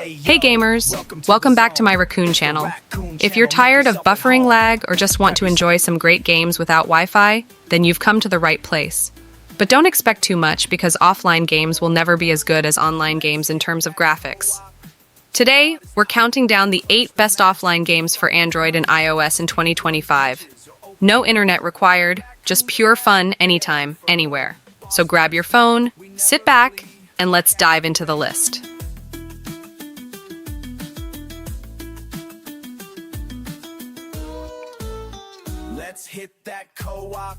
Hey gamers, welcome back to my Raccoon channel. If you're tired of buffering lag or just want to enjoy some great games without Wi-Fi, then you've come to the right place. But don't expect too much because offline games will never be as good as online games in terms of graphics. Today, we're counting down the 8 best offline games for Android and iOS in 2025. No internet required, just pure fun anytime, anywhere. So grab your phone, sit back, and let's dive into the list. Let's hit that co-op.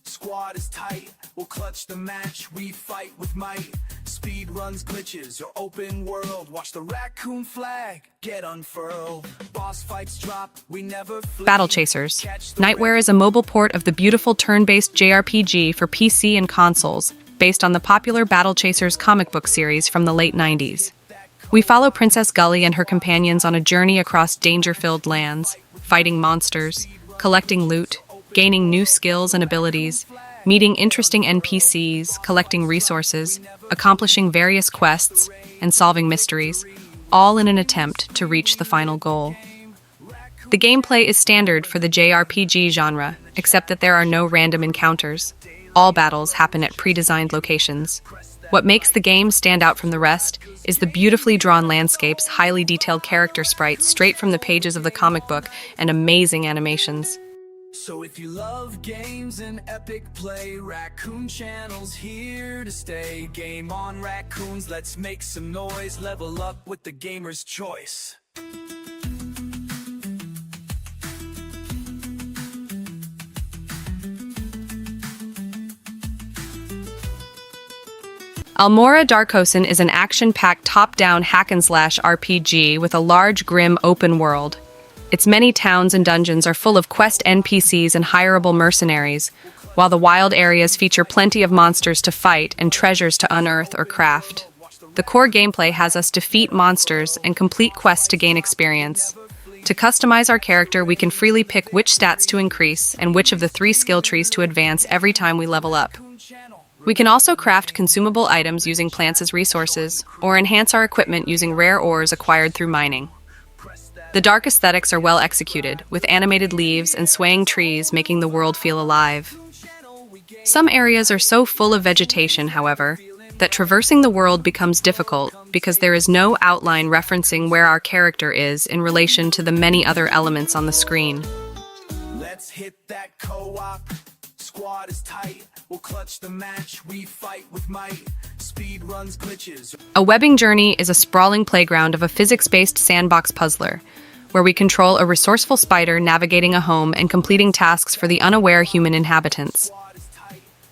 Squad is tight. We'll clutch the match. We fight with might. Speed runs, glitches, or open world. Watch the raccoon flag get unfurled. Boss fights drop. We never flee. Battlechasers Nightwear is a mobile port of the beautiful turn-based JRPG for PC and consoles, based on the popular Battlechasers comic book series from the late 90s. We follow Princess Gully and her companions on a journey across danger-filled lands, fighting monsters, collecting loot, gaining new skills and abilities, meeting interesting NPCs, collecting resources, accomplishing various quests, and solving mysteries, all in an attempt to reach the final goal. The gameplay is standard for the JRPG genre, except that there are no random encounters. All battles happen at pre-designed locations. What makes the game stand out from the rest is the beautifully drawn landscapes, highly detailed character sprites straight from the pages of the comic book, and amazing animations. So if you love games and epic play, Raccoon Channel's here to stay. Game on, raccoons, let's make some noise. Level up with the gamer's choice. Almora Darkosen is an action-packed top-down hack-and-slash RPG with a large, grim, open world. Its many towns and dungeons are full of quest NPCs and hireable mercenaries, while the wild areas feature plenty of monsters to fight and treasures to unearth or craft. The core gameplay has us defeat monsters and complete quests to gain experience. To customize our character, we can freely pick which stats to increase and which of the 3 skill trees to advance every time we level up. We can also craft consumable items using plants as resources, or enhance our equipment using rare ores acquired through mining. The dark aesthetics are well executed, with animated leaves and swaying trees making the world feel alive. Some areas are so full of vegetation, however, that traversing the world becomes difficult because there is no outline referencing where our character is in relation to the many other elements on the screen. Let's hit that co-op. Squad is tight. We'll clutch the match. We fight with might. Speed runs, glitches. A webbing journey is a sprawling playground of a physics-based sandbox puzzler, where we control a resourceful spider navigating a home and completing tasks for the unaware human inhabitants.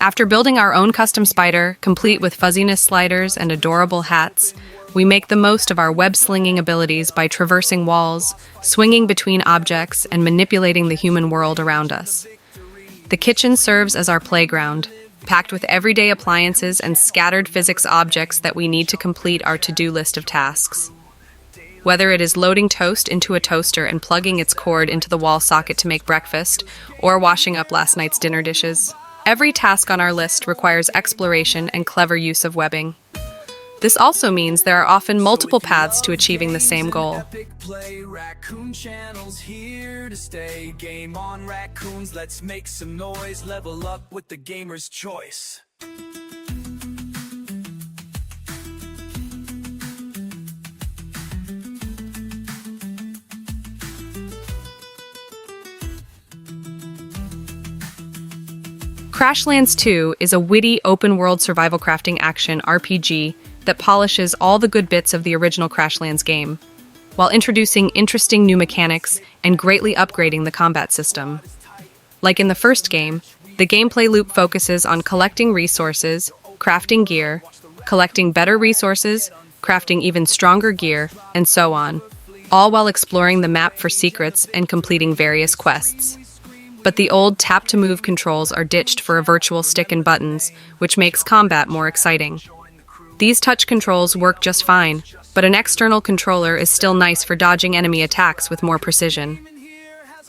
After building our own custom spider, complete with fuzziness sliders and adorable hats, we make the most of our web-slinging abilities by traversing walls, swinging between objects, and manipulating the human world around us. The kitchen serves as our playground, packed with everyday appliances and scattered physics objects that we need to complete our to-do list of tasks. Whether it is loading toast into a toaster and plugging its cord into the wall socket to make breakfast, or washing up last night's dinner dishes, every task on our list requires exploration and clever use of webbing. This also means there are often multiple paths to achieving the same goal. Raccoon Channel's here to stay. Game on, raccoons, let's make some noise. Level up with the gamer's choice. Crashlands II is a witty, open-world survival crafting action RPG that polishes all the good bits of the original Crashlands game, while introducing interesting new mechanics and greatly upgrading the combat system. Like in the first game, the gameplay loop focuses on collecting resources, crafting gear, collecting better resources, crafting even stronger gear, and so on, all while exploring the map for secrets and completing various quests. But the old tap-to-move controls are ditched for a virtual stick and buttons, which makes combat more exciting. These touch controls work just fine, but an external controller is still nice for dodging enemy attacks with more precision.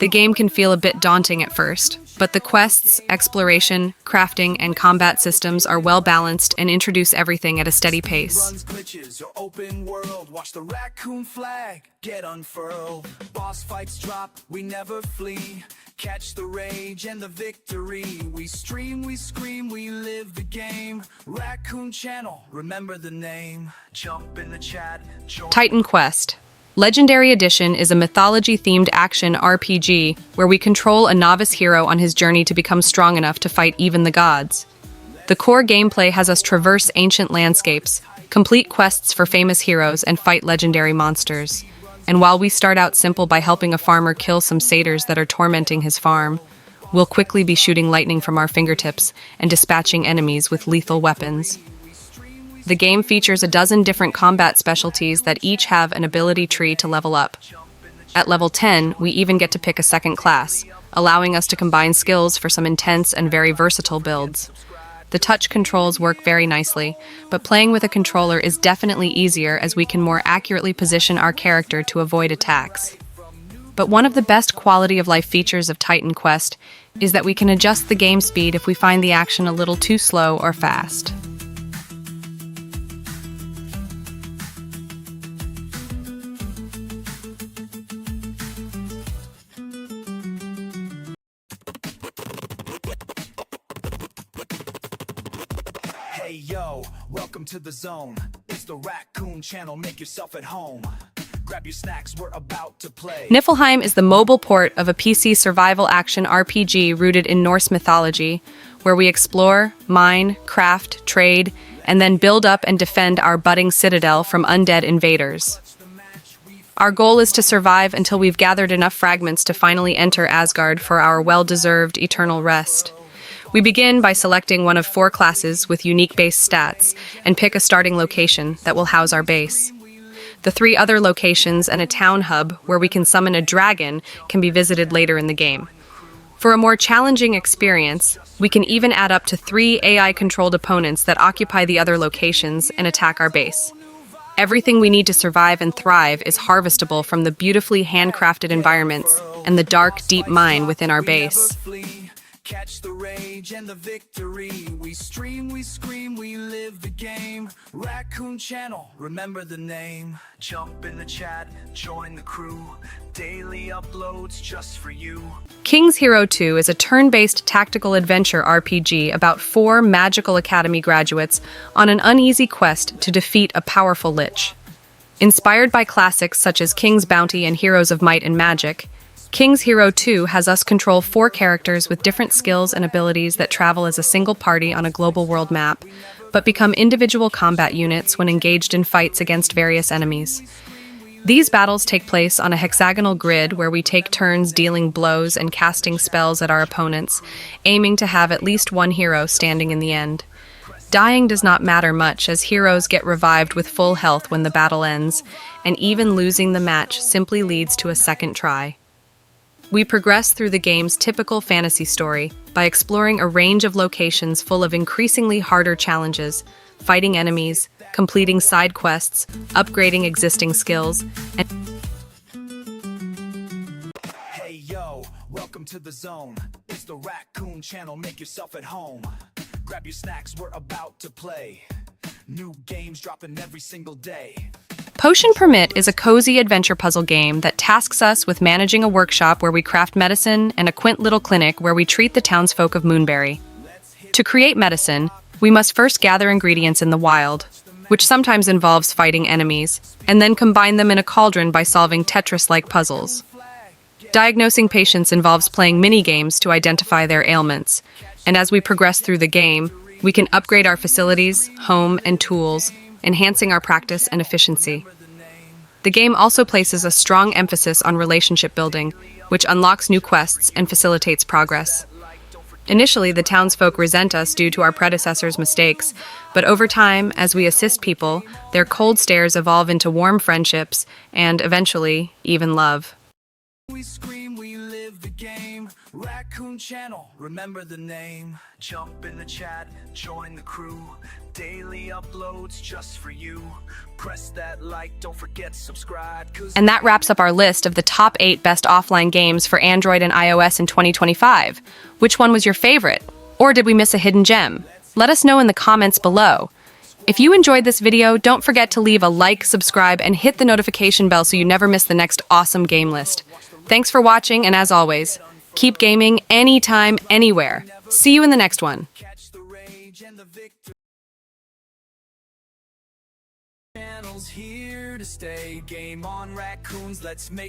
The game can feel a bit daunting at first, but the quests, exploration, crafting, and combat systems are well balanced and introduce everything at a steady pace. Runs glitches or open world. Watch the raccoon flag get unfurled. Boss fights drop, we never flee. Catch the rage and the victory. We stream, we scream, we live the game. Raccoon Channel, remember the name. Jump in the chat. Titan Quest. Legendary Edition is a mythology-themed action RPG where we control a novice hero on his journey to become strong enough to fight even the gods. The core gameplay has us traverse ancient landscapes, complete quests for famous heroes, and fight legendary monsters. And while we start out simple by helping a farmer kill some satyrs that are tormenting his farm, we'll quickly be shooting lightning from our fingertips and dispatching enemies with lethal weapons. The game features a dozen different combat specialties that each have an ability tree to level up. At level 10, we even get to pick a second class, allowing us to combine skills for some intense and very versatile builds. The touch controls work very nicely, but playing with a controller is definitely easier as we can more accurately position our character to avoid attacks. But one of the best quality of life features of Titan Quest is that we can adjust the game speed if we find the action a little too slow or fast. Hey yo, welcome to the zone. It's the Raccoon Channel, make yourself at home. Grab your snacks, we're about to play. Niffelheim is the mobile port of a PC survival action RPG rooted in Norse mythology, where we explore, mine, craft, trade, and then build up and defend our budding citadel from undead invaders. Our goal is to survive until we've gathered enough fragments to finally enter Asgard for our well-deserved eternal rest. We begin by selecting one of 4 classes with unique base stats and pick a starting location that will house our base. The 3 other locations and a town hub where we can summon a dragon can be visited later in the game. For a more challenging experience, we can even add up to 3 AI-controlled opponents that occupy the other locations and attack our base. Everything we need to survive and thrive is harvestable from the beautifully handcrafted environments and the dark, deep mine within our base. Catch the rage and the victory. We stream, we scream, we live the game. Raccoon Channel, remember the name. Jump in the chat, join the crew. Daily uploads just for you. King's Hero 2 is a turn-based tactical adventure RPG about 4 magical academy graduates on an uneasy quest to defeat a powerful lich. Inspired by classics such as King's Bounty and Heroes of Might and Magic, King's Hero 2 has us control 4 characters with different skills and abilities that travel as a single party on a global world map, but become individual combat units when engaged in fights against various enemies. These battles take place on a hexagonal grid where we take turns dealing blows and casting spells at our opponents, aiming to have at least one hero standing in the end. Dying does not matter much, as heroes get revived with full health when the battle ends, and even losing the match simply leads to a second try. We progress through the game's typical fantasy story by exploring a range of locations full of increasingly harder challenges, fighting enemies, completing side quests, upgrading existing skills, and Hey yo, welcome to the zone. It's the Raccoon Channel, make yourself at home. Grab your snacks, we're about to play. New games dropping every single day. Potion Permit is a cozy adventure puzzle game that tasks us with managing a workshop where we craft medicine and a quaint little clinic where we treat the townsfolk of Moonberry. To create medicine, we must first gather ingredients in the wild, which sometimes involves fighting enemies, and then combine them in a cauldron by solving Tetris-like puzzles. Diagnosing patients involves playing mini-games to identify their ailments, and as we progress through the game, we can upgrade our facilities, home, and tools, enhancing our practice and efficiency. The game also places a strong emphasis on relationship building, which unlocks new quests and facilitates progress. Initially, the townsfolk resent us due to our predecessors' mistakes, but over time, as we assist people, their cold stares evolve into warm friendships and, eventually, even love. We scream, we live the game. Raccoon Channel, remember the name. Jump in the chat, join the crew. Daily uploads just for you. Press that like, don't forget subscribe. And that wraps up our list of the top 8 best offline games for Android and iOS in 2025. Which one was your favorite? Or did we miss a hidden gem? Let us know in the comments below. If you enjoyed this video, don't forget to leave a like, subscribe, and hit the notification bell so you never miss the next awesome game list. Thanks for watching, and as always, keep gaming anytime, anywhere. See you in the next one. Catch the rage and the victory. Channel's here to stay. Game on, raccoons, let's make